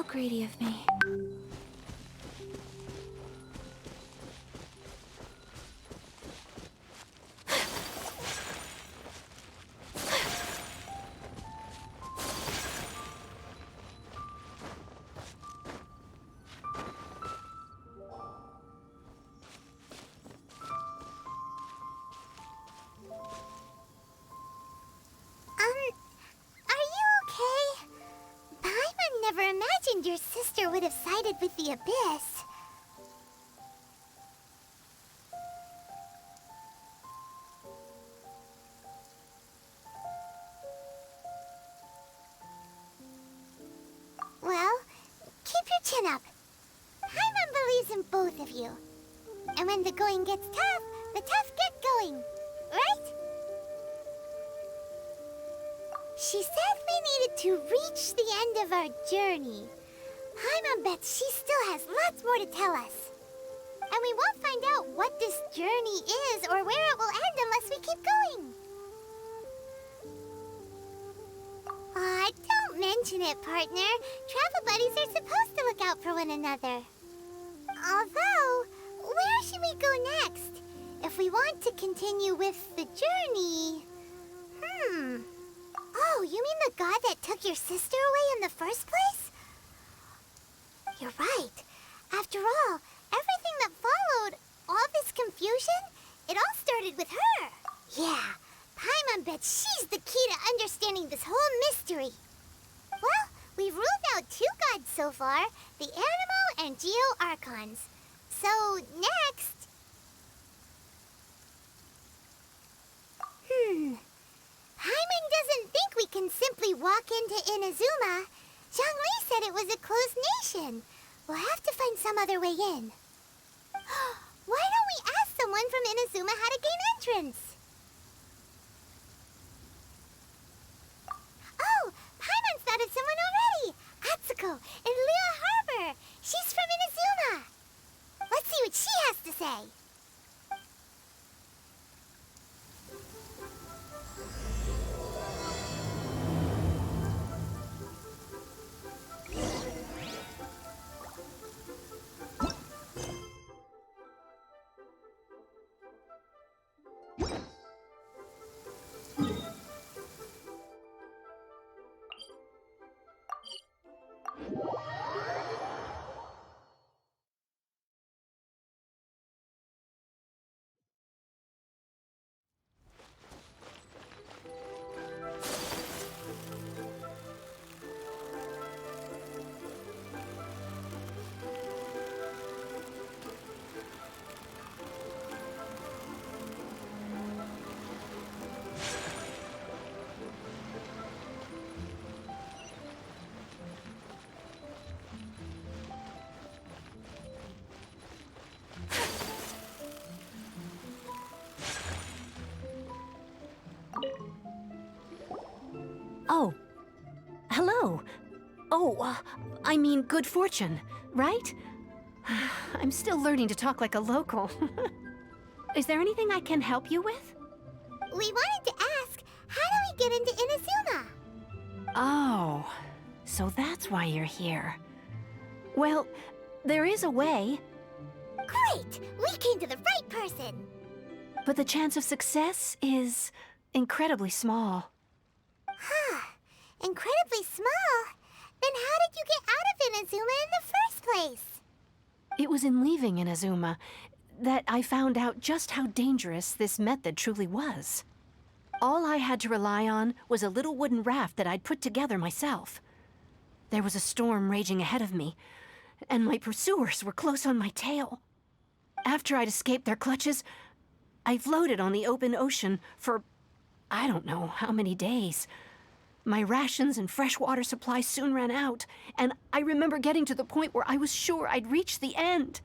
How greedy of me. Are you okay? Paimon never imagined your sister would have sided with the Abyss. Well, keep your chin up. Paimon believes in both of you. And when the going gets tough, the tough get going. Right? She said we needed to reach the end of our journey. Paimon bets she still has lots more to tell us. And we won't find out what this journey is or where it will end unless we keep going. Aw, don't mention it, partner. Travel buddies are supposed to look out for one another. Although, where should we go next? If we want to continue with the journey... Oh, you mean the god that took your sister away in the first place? You're right. After all, everything that followed, all this confusion, it all started with her. Yeah, Paimon bets she's the key to understanding this whole mystery. Well, we've ruled out 2 gods so far, the Animo and Geo Archons. So, next... Paimon doesn't think we can simply walk into Inazuma. Zhongli said it was a closed nation. We'll have to find some other way in. Why don't we ask someone from Inazuma how to gain entrance? Oh, Paimon's thought of someone already. Atsuko in Liyue Harbor. She's from Inazuma. Let's see what she has to say. Oh. Hello. Oh, I mean good fortune, right? I'm still learning to talk like a local. Is there anything I can help you with? We wanted to ask, how do we get into Inazuma? Oh, so that's why you're here. Well, there is a way. Great! We came to the right person! But the chance of success is incredibly small. Huh. Incredibly small? Then how did you get out of Inazuma in the first place? It was in leaving Inazuma that I found out just how dangerous this method truly was. All I had to rely on was a little wooden raft that I'd put together myself. There was a storm raging ahead of me, and my pursuers were close on my tail. After I'd escaped their clutches, I floated on the open ocean for I don't know how many days. My rations and freshwater supply soon ran out, and I remember getting to the point where I was sure I'd reached the end.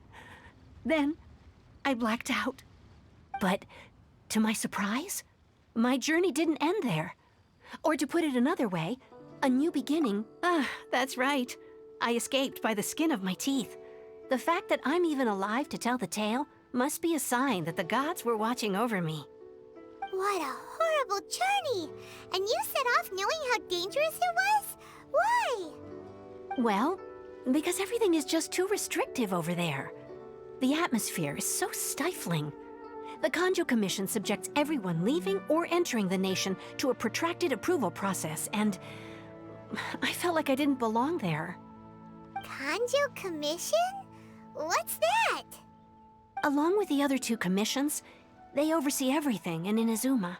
Then, I blacked out. But, to my surprise, my journey didn't end there. Or to put it another way, a new beginning. That's right. I escaped by the skin of my teeth. The fact that I'm even alive to tell the tale must be a sign that the gods were watching over me. What a horrible journey! And you set off knowing how dangerous it was? Why? Well, Because everything is just too restrictive over there. The atmosphere is so stifling. The Kanjo Commission subjects everyone leaving or entering the nation to a protracted approval process, and I felt like I didn't belong there. Kanjo Commission? What's that? Along with the other two commissions, they oversee everything in Inazuma.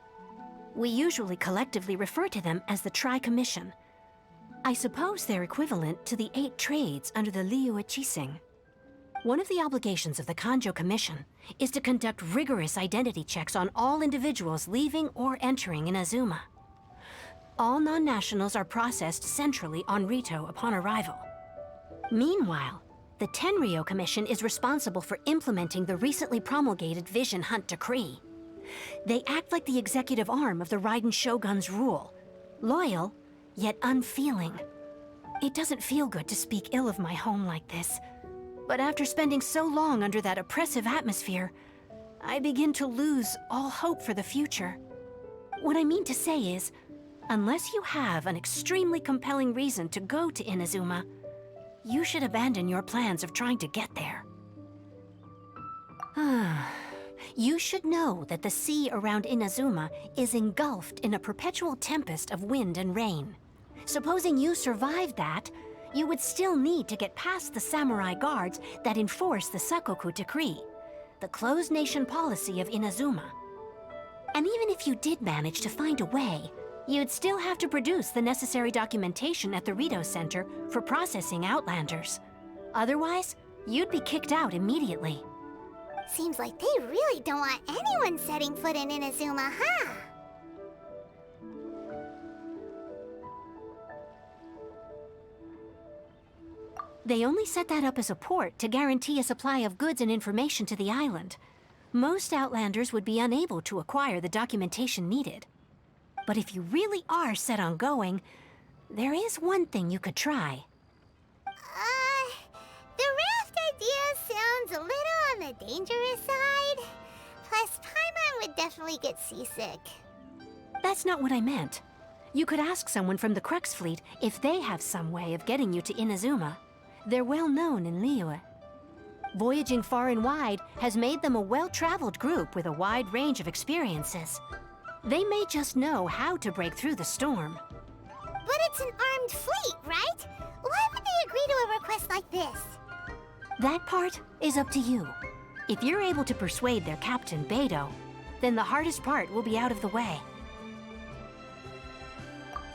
We usually collectively refer to them as the Tri-Commission. I suppose they're equivalent to the 8 trades under the Liyue Chising. One of the obligations of the Kanjo Commission is to conduct rigorous identity checks on all individuals leaving or entering Inazuma. All non-nationals are processed centrally on Rito upon arrival. Meanwhile, the Tenryou Commission is responsible for implementing the recently promulgated Vision Hunt Decree. They act like the executive arm of the Raiden Shogun's rule, loyal, yet unfeeling. It doesn't feel good to speak ill of my home like this, but after spending so long under that oppressive atmosphere, I begin to lose all hope for the future. What I mean to say is, unless you have an extremely compelling reason to go to Inazuma, you should abandon your plans of trying to get there. You should know that the sea around Inazuma is engulfed in a perpetual tempest of wind and rain. Supposing you survived that, you would still need to get past the samurai guards that enforce the Sakoku Decree, the closed nation policy of Inazuma. And even if you did manage to find a way, you'd still have to produce the necessary documentation at the Rito Center for processing Outlanders. Otherwise, you'd be kicked out immediately. Seems like they really don't want anyone setting foot in Inazuma, huh? They only set that up as a port to guarantee a supply of goods and information to the island. Most Outlanders would be unable to acquire the documentation needed. But if you really are set on going, there is one thing you could try. The raft idea sounds a little on the dangerous side. Plus, Paimon would definitely get seasick. That's not what I meant. You could ask someone from the Crux fleet if they have some way of getting you to Inazuma. They're well known in Liyue. Voyaging far and wide has made them a well-traveled group with a wide range of experiences. They may just know how to break through the storm. But it's an armed fleet, right? Why would they agree to a request like this? That part is up to you. If you're able to persuade their captain, Beidou, then the hardest part will be out of the way.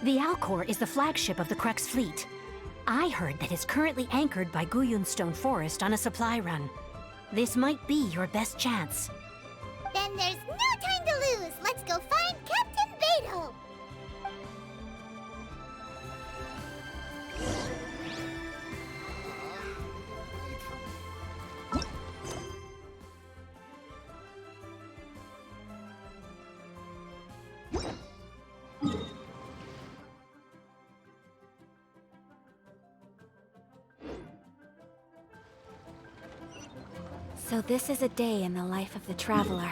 The Alcor is the flagship of the Crux fleet. I heard that it's currently anchored by Guyunstone Forest on a supply run. This might be your best chance. Then there's no time to lose. Let's go find Captain Beidou. So this is a day in the life of the traveler.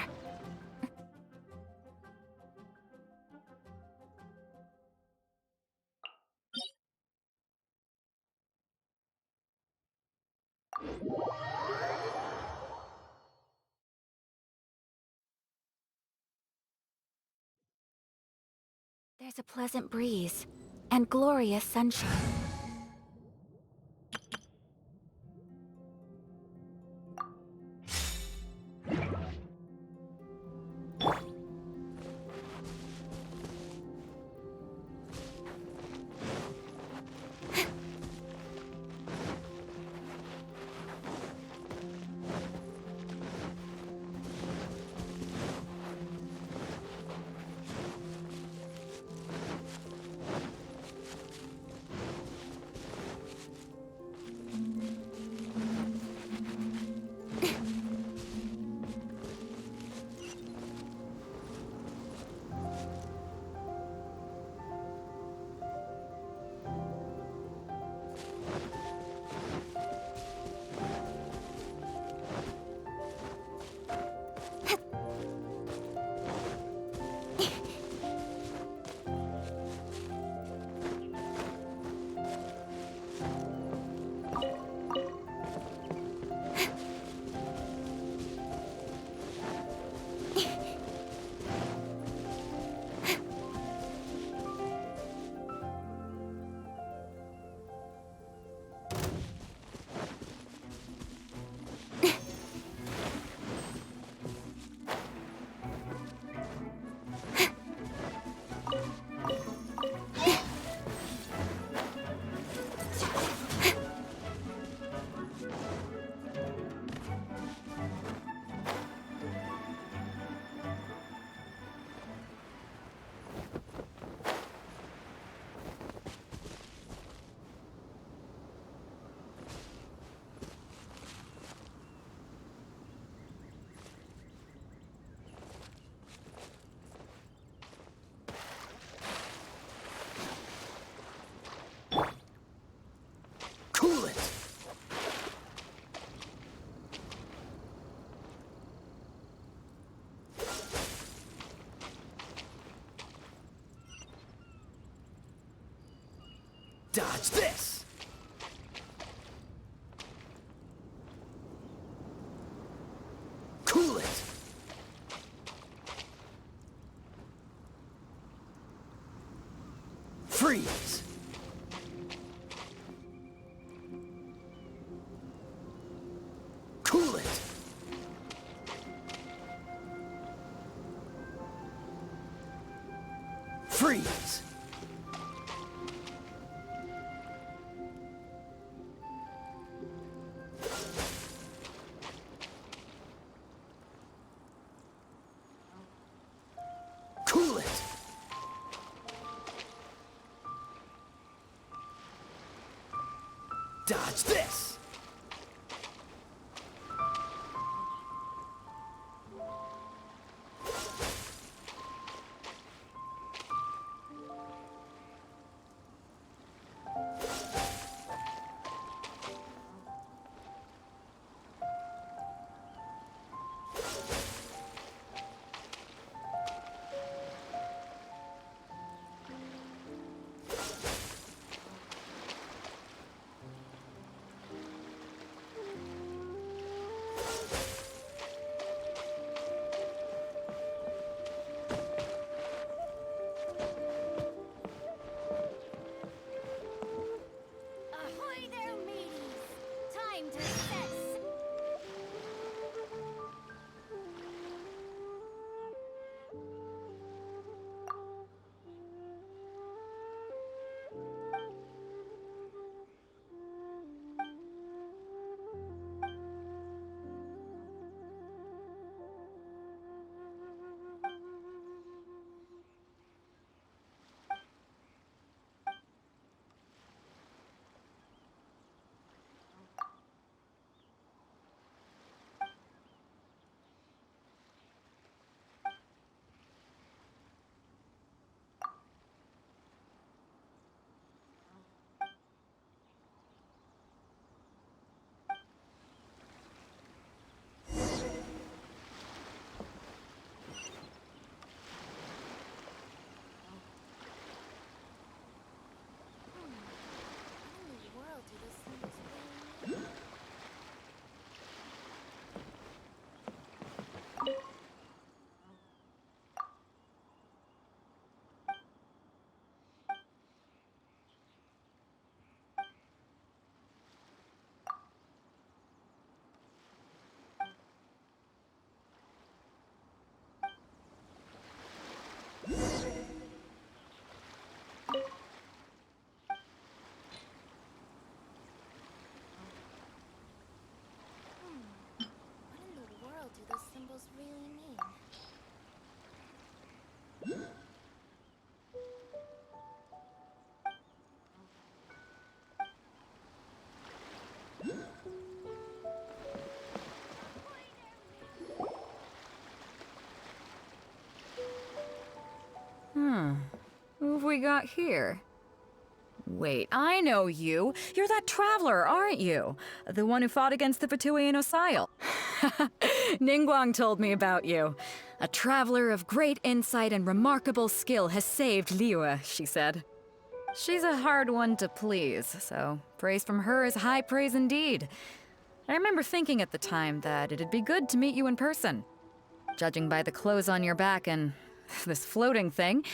There's a pleasant breeze and glorious sunshine. Dodge this! Cool it! Freeze! Cool it! Freeze! Cool it! Dodge this! Ahoy there, mateys! Time to set. What in the world do those symbols really mean? Who have we got here? Wait, I know you. You're that traveler, aren't you? The one who fought against the Fatuian Osile. Ningguang told me about you. A traveler of great insight and remarkable skill has saved Liyue, she said. She's a hard one to please, so praise from her is high praise indeed. I remember thinking at the time that it'd be good to meet you in person. Judging by the clothes on your back and this floating thing,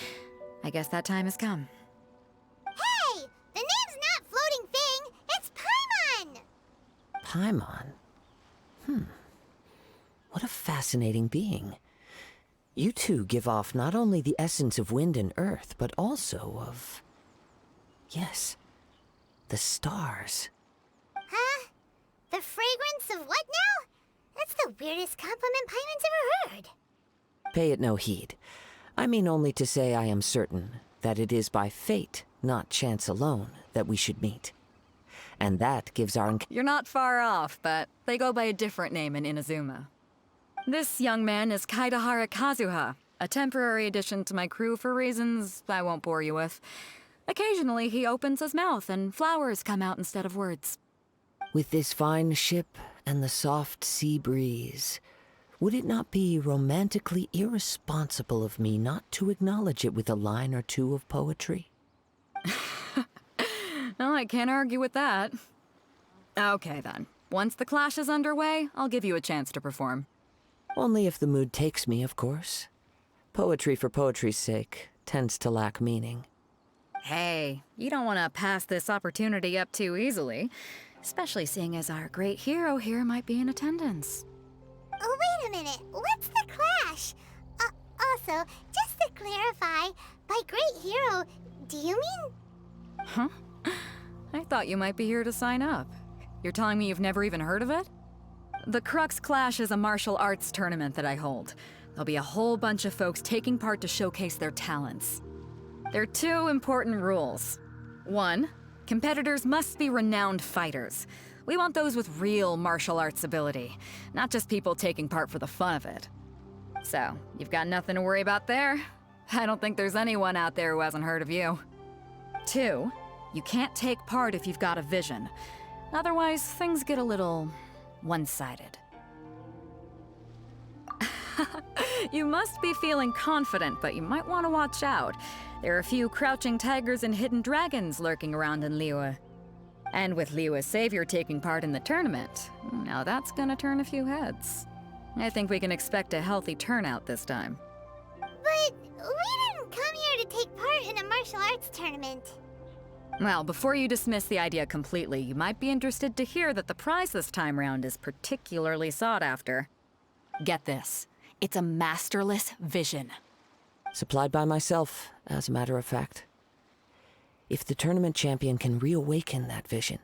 I guess that time has come. Hey! The name's not Floating Thing, it's Paimon! Paimon? What a fascinating being. You two give off not only the essence of wind and earth, but also of... yes, the stars. Huh? The fragrance of what now? That's the weirdest compliment Paimon's ever heard. Pay it no heed. I mean only to say I am certain that it is by fate, not chance alone, that we should meet. And that gives our... You're not far off, but they go by a different name in Inazuma. This young man is Kaedehara Kazuha, a temporary addition to my crew for reasons I won't bore you with. Occasionally he opens his mouth and flowers come out instead of words. With this fine ship and the soft sea breeze, would it not be romantically irresponsible of me not to acknowledge it with a line or two of poetry? I can't argue with that. Okay then. Once the clash is underway, I'll give you a chance to perform. Only if the mood takes me, of course. Poetry for poetry's sake tends to lack meaning. Hey, you don't want to pass this opportunity up too easily, especially seeing as our great hero here might be in attendance. Oh, wait a minute. What's the clash? Also, just to clarify, by great hero, do you mean... Huh? I thought you might be here to sign up. You're telling me you've never even heard of it? The Crux Clash is a martial arts tournament that I hold. There'll be a whole bunch of folks taking part to showcase their talents. There are two important rules. One, competitors must be renowned fighters. We want those with real martial arts ability, not just people taking part for the fun of it. So, you've got nothing to worry about there. I don't think there's anyone out there who hasn't heard of you. Two, you can't take part if you've got a vision. Otherwise, things get a little one-sided. You must be feeling confident, but you might want to watch out. There are a few crouching tigers and hidden dragons lurking around in Liyue. And with Liyue's savior taking part in the tournament, now that's gonna turn a few heads. I think we can expect a healthy turnout this time. But we didn't come here to take part in a martial arts tournament. Well, before you dismiss the idea completely, you might be interested to hear that the prize this time round is particularly sought after. Get this. It's a masterless vision. Supplied by myself, as a matter of fact. If the tournament champion can reawaken that vision,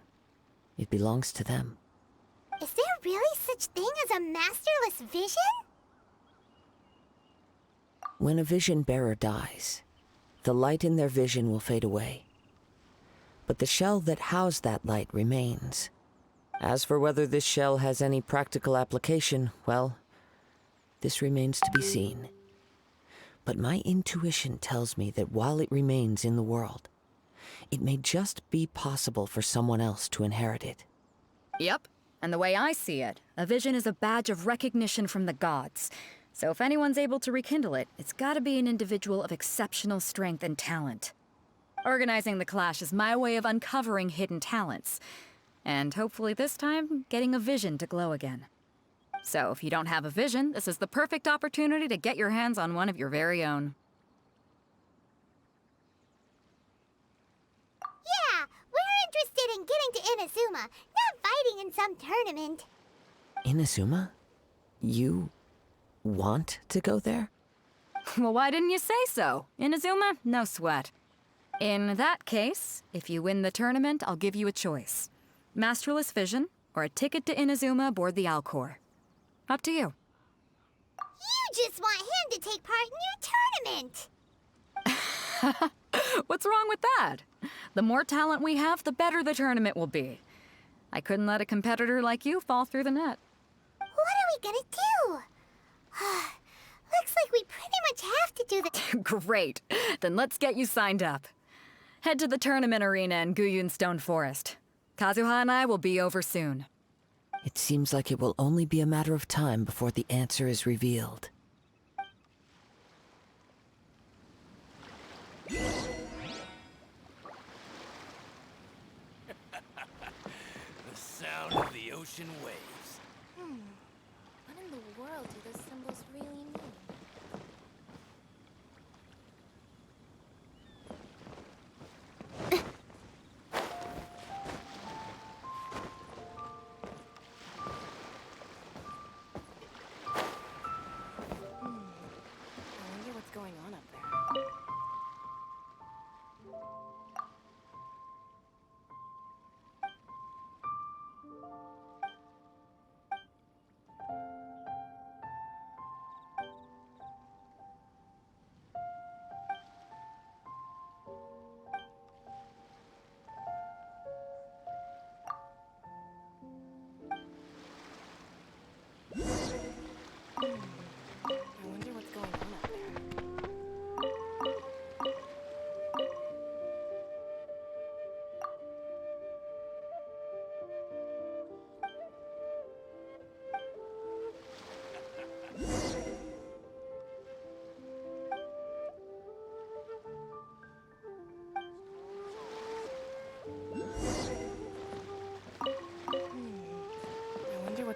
it belongs to them. Is there really such thing as a masterless vision? When a vision bearer dies, the light in their vision will fade away. But the shell that housed that light remains. As for whether this shell has any practical application, well, this remains to be seen. But my intuition tells me that while it remains in the world, it may just be possible for someone else to inherit it. Yep. And the way I see it, a vision is a badge of recognition from the gods. So if anyone's able to rekindle it, it's gotta be an individual of exceptional strength and talent. Organizing the clash is my way of uncovering hidden talents. And hopefully this time, getting a vision to glow again. So if you don't have a vision, this is the perfect opportunity to get your hands on one of your very own. Yeah, we're interested in getting to Inazuma, not fighting in some tournament. Inazuma? You want to go there? Well, why didn't you say so? Inazuma? No sweat. In that case, if you win the tournament, I'll give you a choice. Masterless Vision, or a ticket to Inazuma aboard the Alcor. Up to you. You just want him to take part in your tournament. What's wrong with that? The more talent we have, the better the tournament will be. I couldn't let a competitor like you fall through the net. What are we gonna do? Looks like we pretty much have to do the... Great. Then let's get you signed up. Head to the tournament arena in Guyun Stone Forest. Kazuha and I will be over soon. It seems like it will only be a matter of time before the answer is revealed. The sound of the ocean waves. What in the world do those symbols really mean? I wonder what's going on up there.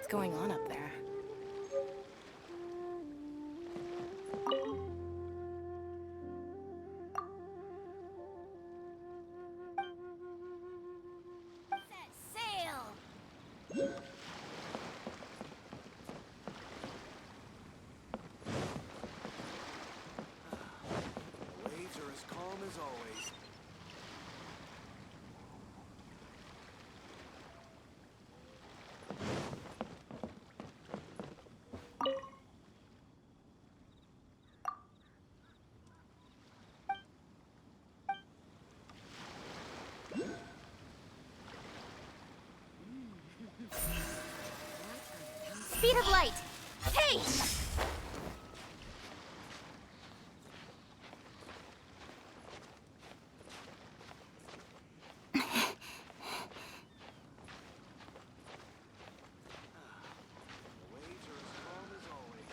going on up there. Set sail! The waves are as calm as always. Speed of light! Hey! The waves are as calm as always.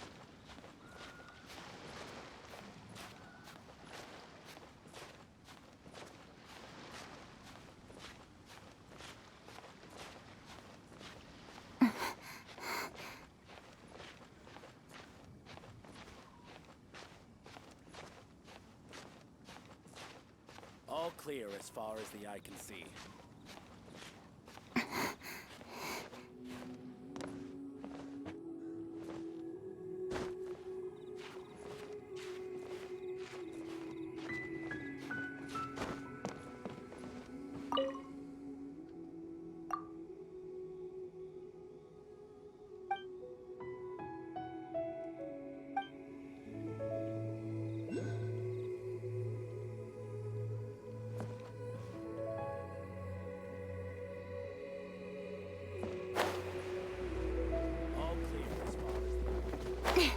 All clear as far as the eye can see. All clear as far as the eye.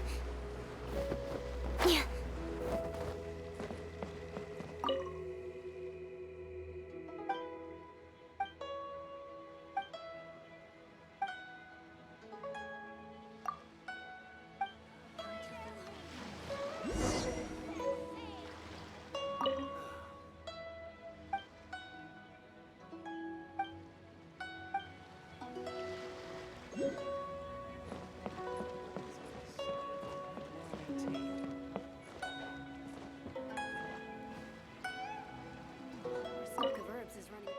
Stock of herbs is running.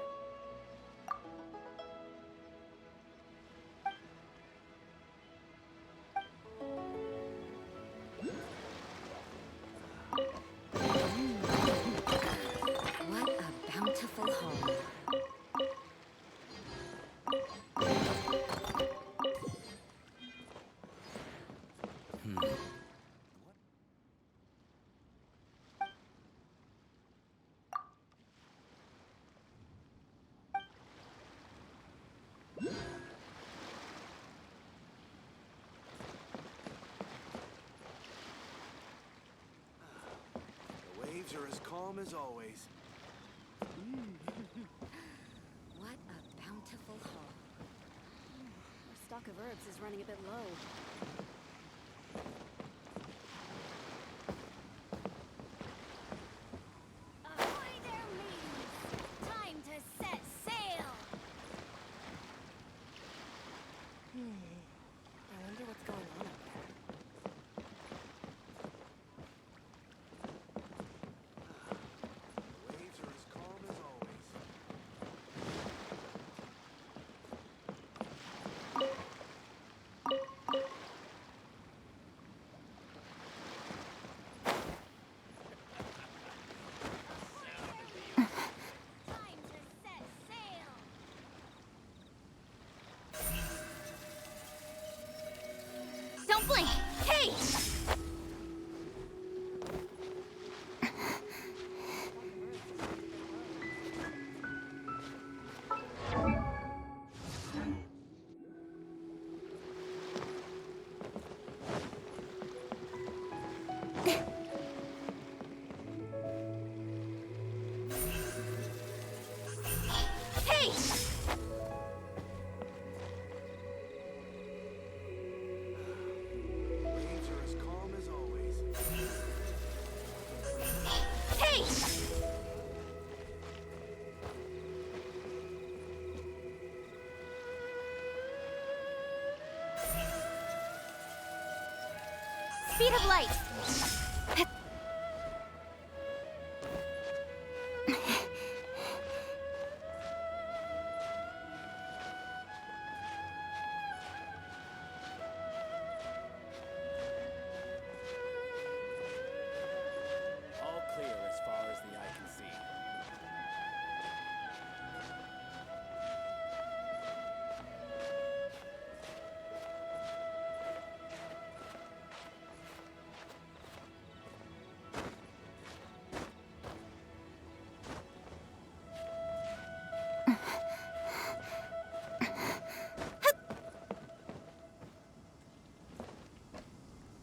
What a bountiful home. The waves are as calm as always. What a bountiful home. Our stock of herbs is running a bit low. Ahoy there, mateys! Time to set sail! I wonder what's going on up there. The waves are as calm as always. Time to set sail! Don't blink! Hey! Hey! speed of light. All clear as far as the eye can see.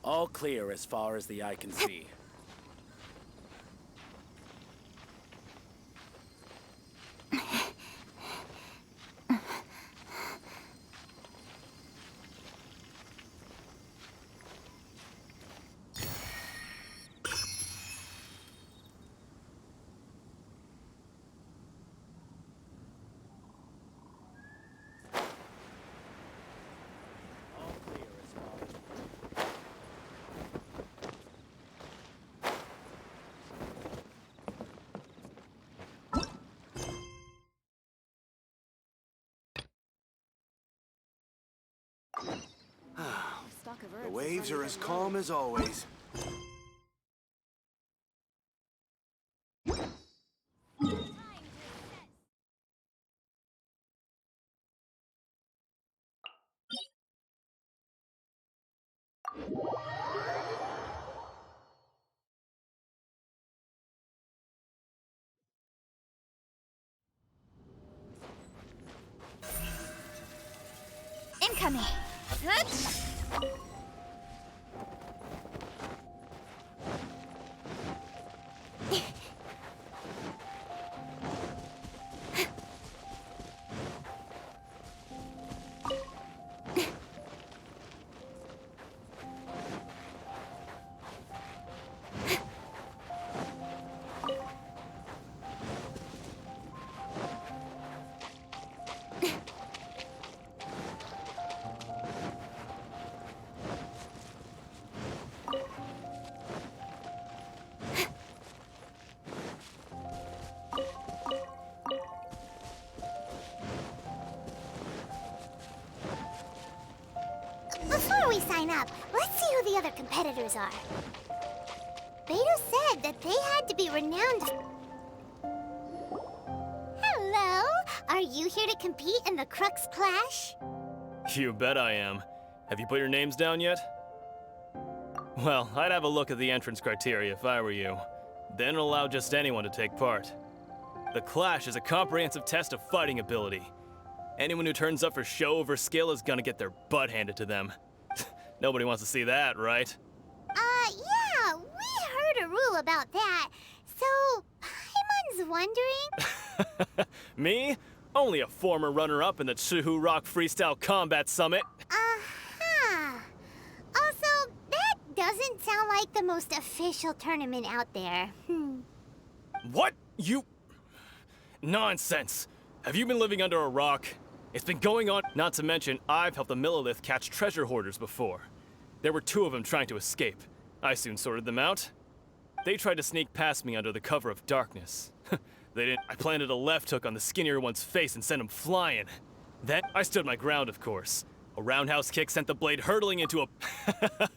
All clear as far as the eye can see. All clear as far as Stock of herbs The is waves running are a as bit calm low. as always. Incoming. Hup. Before we sign up, let's see who the other competitors are. Beidou said that they had to be renowned. Hello! Are you here to compete in the Crux Clash? You bet I am. Have you put your names down yet? Well, I'd have a look at the entrance criteria if I were you. Then allow just anyone to take part. The Clash is a comprehensive test of fighting ability. Anyone who turns up for show over skill is gonna get their butt handed to them. Nobody wants to see that, right? Yeah, we heard a rule about that. So, Paimon's wondering... Me? Only a former runner-up in the Chuhu Rock Freestyle Combat Summit. Uh-huh. Also, that doesn't sound like the most official tournament out there. What? You... Nonsense. Have you been living under a rock? It's been going on. Not to mention, I've helped the Millilith catch treasure hoarders before. There were 2 of them trying to escape. I soon sorted them out. They tried to sneak past me under the cover of darkness. They didn't. I planted a left hook on the skinnier one's face and sent him flying. Then I stood my ground, of course. A roundhouse kick sent the blade hurtling into a...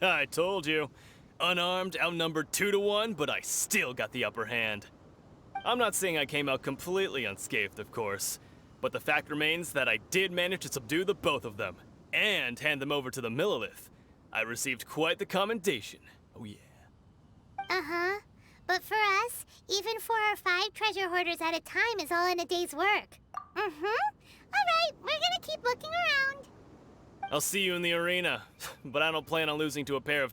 I told you. Unarmed, outnumbered 2 to 1, but I still got the upper hand. I'm not saying I came out completely unscathed, of course. But the fact remains that I did manage to subdue the both of them, and hand them over to the Millilith. I received quite the commendation. Oh yeah. Uh-huh. But for us, even 4 or 5 treasure hoarders at a time is all in a day's work. Mm-hmm. All right, we're gonna keep looking around. I'll see you in the arena, but I don't plan on losing to a pair of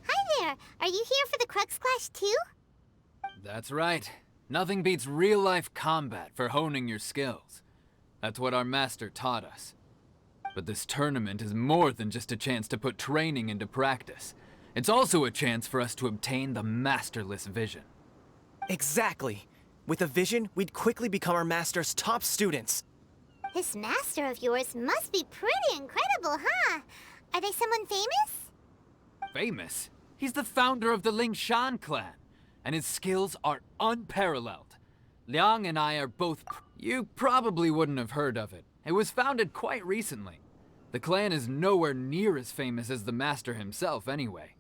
Hi there. Are you here for the Crux Clash too? That's right. Nothing beats real-life combat for honing your skills. That's what our master taught us. But this tournament is more than just a chance to put training into practice. It's also a chance for us to obtain the masterless vision. Exactly. With a vision, we'd quickly become our master's top students. This master of yours must be pretty incredible, huh? Are they someone famous? Famous? He's the founder of the Lingshan clan, and his skills are unparalleled. Liang and I are both... You probably wouldn't have heard of it. It was founded quite recently. The clan is nowhere near as famous as the master himself, anyway.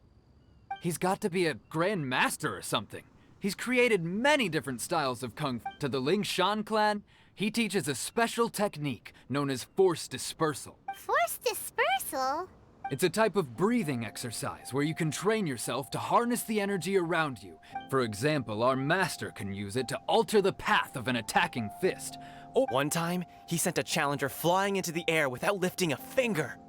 He's got to be a grand master or something. He's created many different styles of kung fu. To the Lingshan clan, he teaches a special technique known as force dispersal. Force dispersal? It's a type of breathing exercise where you can train yourself to harness the energy around you. For example, our master can use it to alter the path of an attacking fist. Or One time, he sent a challenger flying into the air without lifting a finger.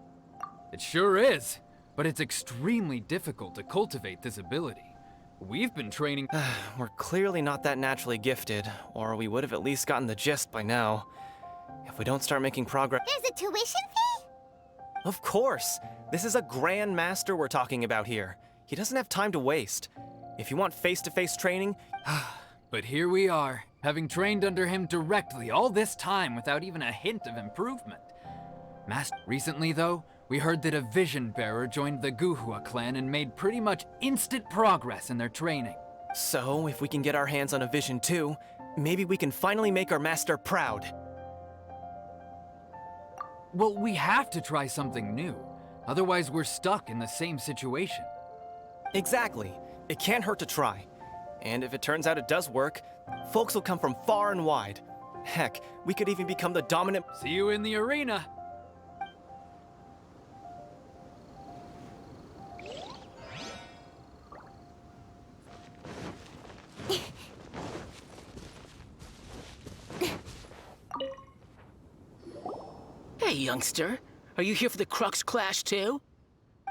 it sure is, but it's extremely difficult to cultivate this ability. We've been training... We're clearly not that naturally gifted, or we would have at least gotten the gist by now. If we don't start making progress... There's a tuition fee? Of course! This is a grand master we're talking about here. He doesn't have time to waste. If you want face-to-face training... But here we are, having trained under him directly all this time without even a hint of improvement. Recently, though, we heard that a vision bearer joined the Guhua clan and made pretty much instant progress in their training. So, if we can get our hands on a vision too, maybe we can finally make our master proud. Well, we have to try something new. Otherwise, we're stuck in the same situation. Exactly. It can't hurt to try. And if it turns out it does work, folks will come from far and wide. Heck, we could even become the dominant... See you in the arena! Hey, youngster. Are you here for the Crux clash, too?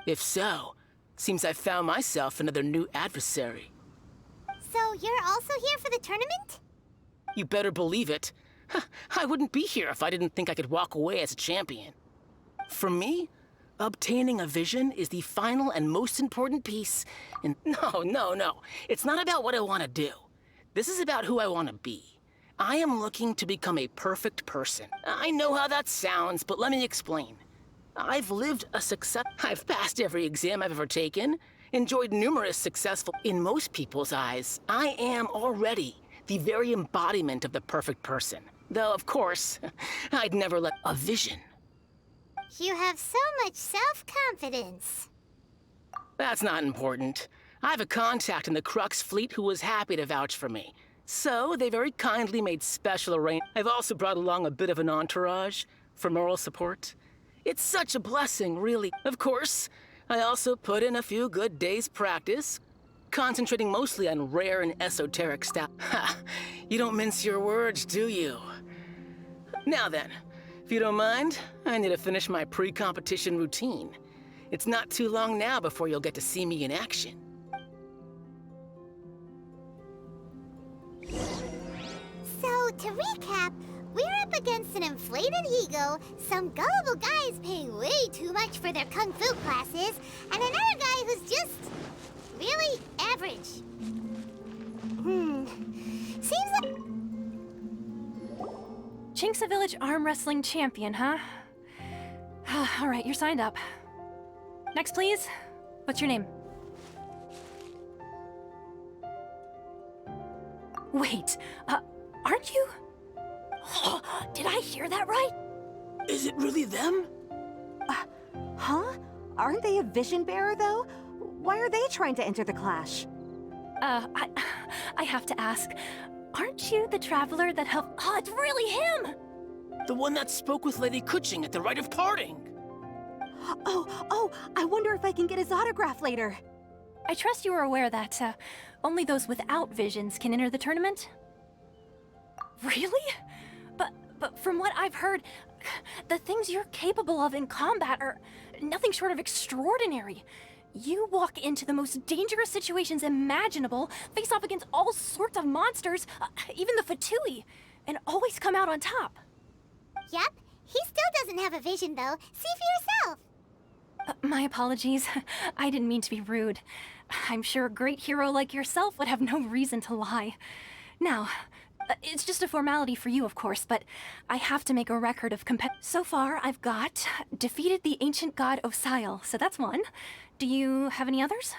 If so, seems I found myself another new adversary. So you're also here for the tournament? You better believe it. I wouldn't be here if I didn't think I could walk away as a champion. For me, obtaining a vision is the final and most important piece. And no. It's not about what I want to do. This is about who I want to be. I am looking to become a perfect person. I know how that sounds, but let me explain. I've lived a success. I've passed every exam I've ever taken, enjoyed numerous successful. In most people's eyes, I am already the very embodiment of the perfect person. Though, of course, I'd never let a vision. You have so much self-confidence. That's not important. I have a contact in the Crux fleet who was happy to vouch for me. So, they very kindly made special arrangements. I've also brought along a bit of an entourage for moral support. It's such a blessing, really. Of course, I also put in a few good days' practice, concentrating mostly on rare and esoteric stuff. Ha! You don't mince your words, do you? Now then, if you don't mind, I need to finish my pre-competition routine. It's not too long now before you'll get to see me in action. So, to recap, we're up against an inflated ego, some gullible guys paying way too much for their kung fu classes, and another guy who's just really average. Seems like... Chinksa Village arm wrestling champion, huh? All right, you're signed up. Next, please. What's your name? Wait, aren't you? Did I hear that right? Is it really them? Huh? Aren't they a vision bearer, though? Why are they trying to enter the clash? I have to ask, aren't you the traveler that helped? Oh, it's really him! The one that spoke with Lady Kuching at the rite of parting. Oh, I wonder if I can get his autograph later. I trust you are aware that only those without visions can enter the tournament? Really? But from what I've heard, the things you're capable of in combat are nothing short of extraordinary. You walk into the most dangerous situations imaginable, face off against all sorts of monsters, even the Fatui, and always come out on top. Yep, he still doesn't have a vision, though. See for yourself. My apologies. I didn't mean to be rude. I'm sure a great hero like yourself would have no reason to lie. Now, it's just a formality for you, of course, but I have to make a record of So far, I've got defeated the ancient god Osail, so that's one. Do you have any others?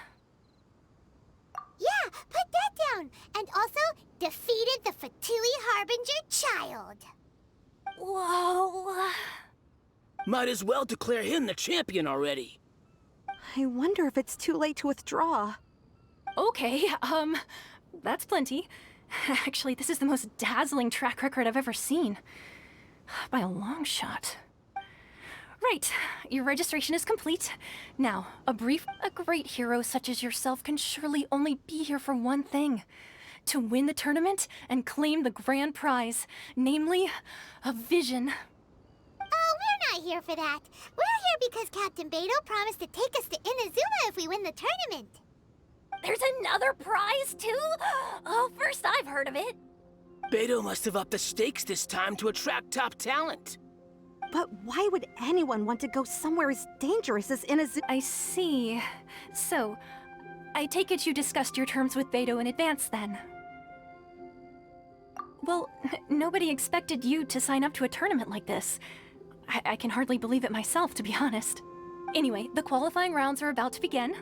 Yeah, put that down. And also, defeated the Fatui Harbinger child. Whoa. Might as well declare him the champion already. I wonder if it's too late to withdraw. Okay, that's plenty. Actually, this is the most dazzling track record I've ever seen. By a long shot. Right, your registration is complete. Now, a great hero such as yourself can surely only be here for one thing. To win the tournament and claim the grand prize, namely, a vision. Oh, we're not here for that. We're here because Captain Beidou promised to take us to Inazuma if we win the tournament. There's another prize, too? Oh, first I've heard of it. Beidou must have upped the stakes this time to attract top talent. But why would anyone want to go somewhere as dangerous as Inazuma? I see. So, I take it you discussed your terms with Beidou in advance, then? Well, nobody expected you to sign up to a tournament like this. I can hardly believe it myself, to be honest. Anyway, the qualifying rounds are about to begin.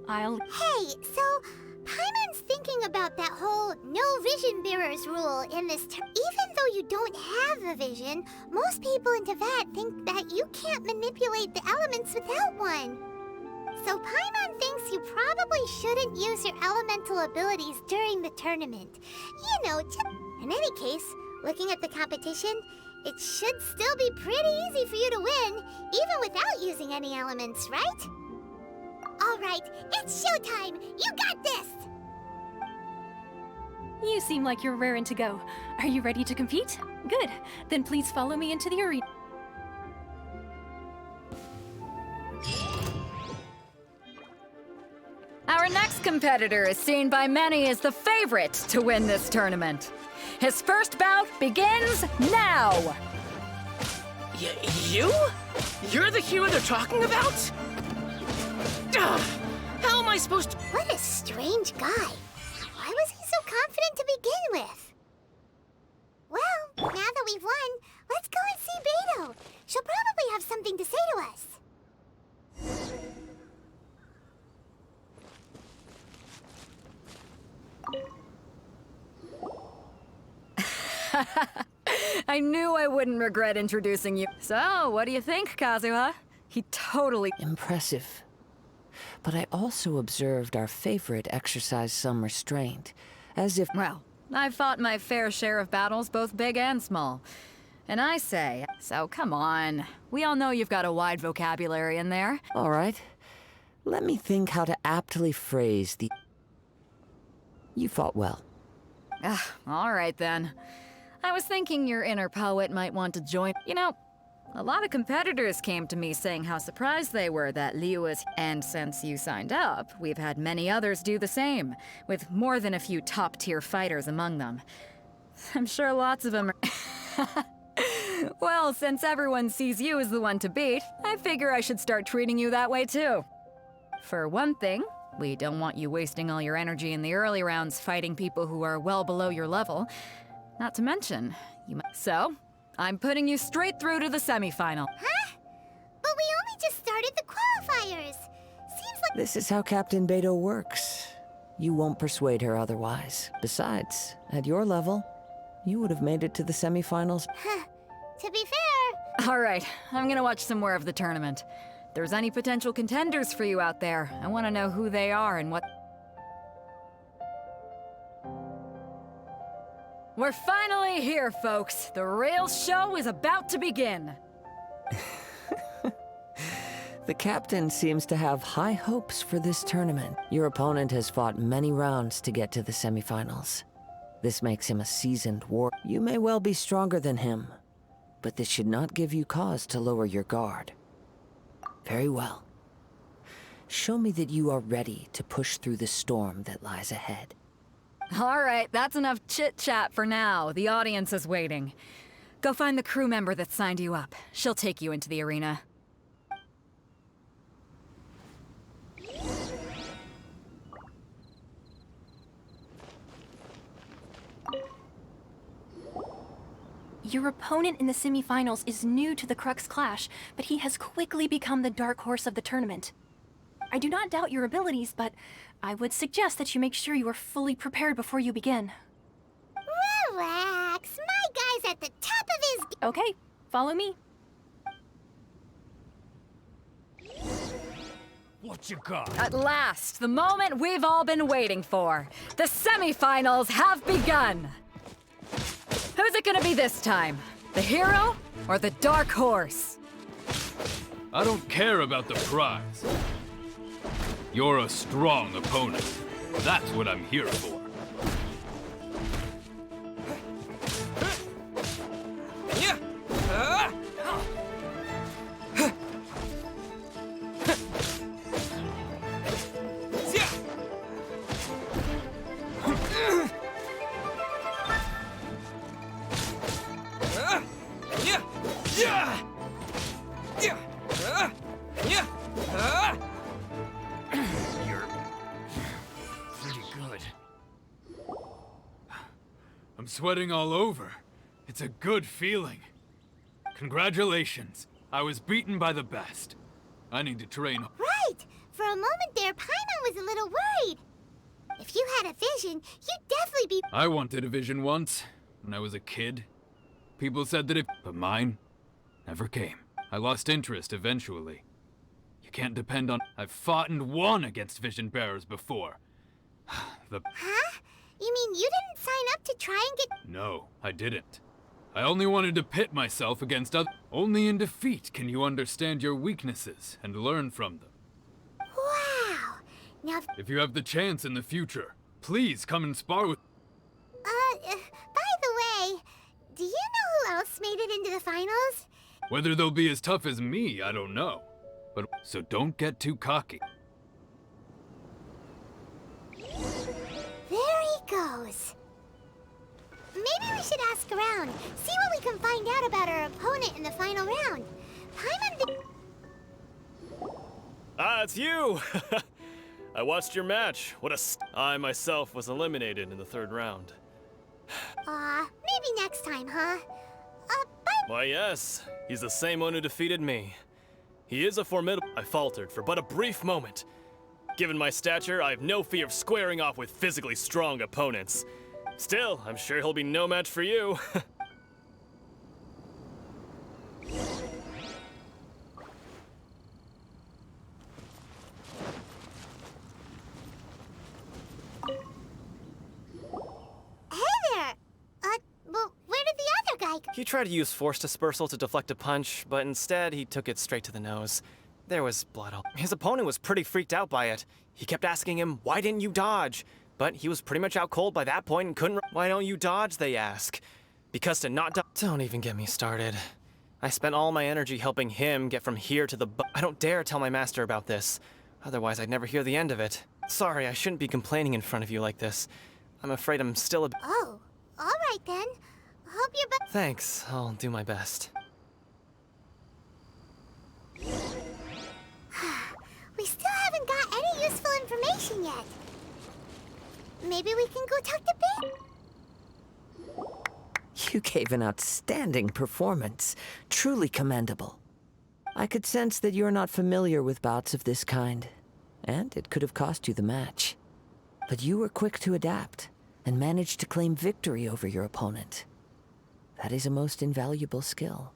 Hey, so Paimon's thinking about that whole no vision bearers rule in this Even though you don't have a vision, most people in Teyvat think that you can't manipulate the elements without one. So Paimon thinks you probably shouldn't use your elemental abilities during the tournament. You know, in any case, looking at the competition, it should still be pretty easy for you to win, even without using any elements, right? All right, it's showtime! You got this! You seem like you're raring to go. Are you ready to compete? Good. Then please follow me into the arena. Our next competitor is seen by many as the favorite to win this tournament. His first bout begins now! You? You're the hero they're talking about? Ugh, how am I supposed to... What a strange guy. Why was he so confident to begin with? Well, now that we've won, let's go and see Beidou. She'll probably have something to say to us. I knew I wouldn't regret introducing you. So, what do you think, Kazuha? He totally... Impressive. But I also observed our favorite exercise some restraint, as if... Well, I've fought my fair share of battles, both big and small. And I say, so come on. We all know you've got a wide vocabulary in there. All right. Let me think how to aptly phrase the... You fought well. All right then. I was thinking your inner poet might want to join. You know, a lot of competitors came to me saying how surprised they were that Liu was... And since you signed up, we've had many others do the same, with more than a few top-tier fighters among them. I'm sure lots of them are... Well, since everyone sees you as the one to beat, I figure I should start treating you that way too. For one thing, we don't want you wasting all your energy in the early rounds fighting people who are well below your level. Not to mention, you might... So, I'm putting you straight through to the semifinal. Huh? But we only just started the qualifiers. Seems like... This is how Captain Beidou works. You won't persuade her otherwise. Besides, at your level, you would have made it to the semifinals. To be fair... All right, I'm gonna watch some more of the tournament. If there's any potential contenders for you out there, I want to know who they are and what... We're finally here, folks. The real show is about to begin. The captain seems to have high hopes for this tournament. Your opponent has fought many rounds to get to the semifinals. This makes him a seasoned warrior. You may well be stronger than him, but this should not give you cause to lower your guard. Very well. Show me that you are ready to push through the storm that lies ahead. All right, that's enough chit-chat for now. The audience is waiting. Go find the crew member that signed you up. She'll take you into the arena. Your opponent in the semifinals is new to the Crux Clash, but he has quickly become the dark horse of the tournament. I do not doubt your abilities, but I would suggest that you make sure you are fully prepared before you begin. Relax. My guy's at the top of his... Okay, follow me. What you got? At last, the moment we've all been waiting for. The semifinals have begun. Who's it gonna be this time? The hero or the dark horse? I don't care about the prize. You're a strong opponent. That's what I'm here for. I'm sweating all over. It's a good feeling. Congratulations. I was beaten by the best. I need to train. Right! For a moment there, Paimon was a little worried. If you had a vision, you'd definitely be... I wanted a vision once, when I was a kid. People said that but mine never came. I lost interest eventually. You can't depend on... I've fought and won against vision bearers before. Huh? You mean you didn't sign up to try and get... No, I didn't. I only wanted to pit myself against others. Only in defeat can you understand your weaknesses and learn from them. Wow! Now... If you have the chance in the future, please come and spar with... by the way, do you know who else made it into the finals? Whether they'll be as tough as me, I don't know. But so don't get too cocky. There he goes. Maybe we should ask around, see what we can find out about our opponent in the final round. Paimon... Ah, it's you! I watched your match. I myself was eliminated in the third round. Maybe next time, huh? Bye. Why, yes. He's the same one who defeated me. He is a formidable... I faltered for but a brief moment. Given my stature, I have no fear of squaring off with physically strong opponents. Still, I'm sure he'll be no match for you. Well, where did the other guy... He tried to use force dispersal to deflect a punch, but instead he took it straight to the nose. There was blood all... His opponent was pretty freaked out by it. He kept asking him, why didn't you dodge? But he was pretty much out cold by that point and couldn't... Why don't you dodge, they ask. Because to not Don't even get me started. I spent all my energy helping him get from here to the... I don't dare tell my master about this. Otherwise, I'd never hear the end of it. Sorry, I shouldn't be complaining in front of you like this. I'm afraid I'm still a... Oh, all right then. Hope you're Thanks, I'll do my best. We still haven't got any useful information yet. Maybe we can go talk to Ben. You gave an outstanding performance. Truly commendable. I could sense that you're not familiar with bouts of this kind, and it could have cost you the match. But you were quick to adapt, and managed to claim victory over your opponent. That is a most invaluable skill.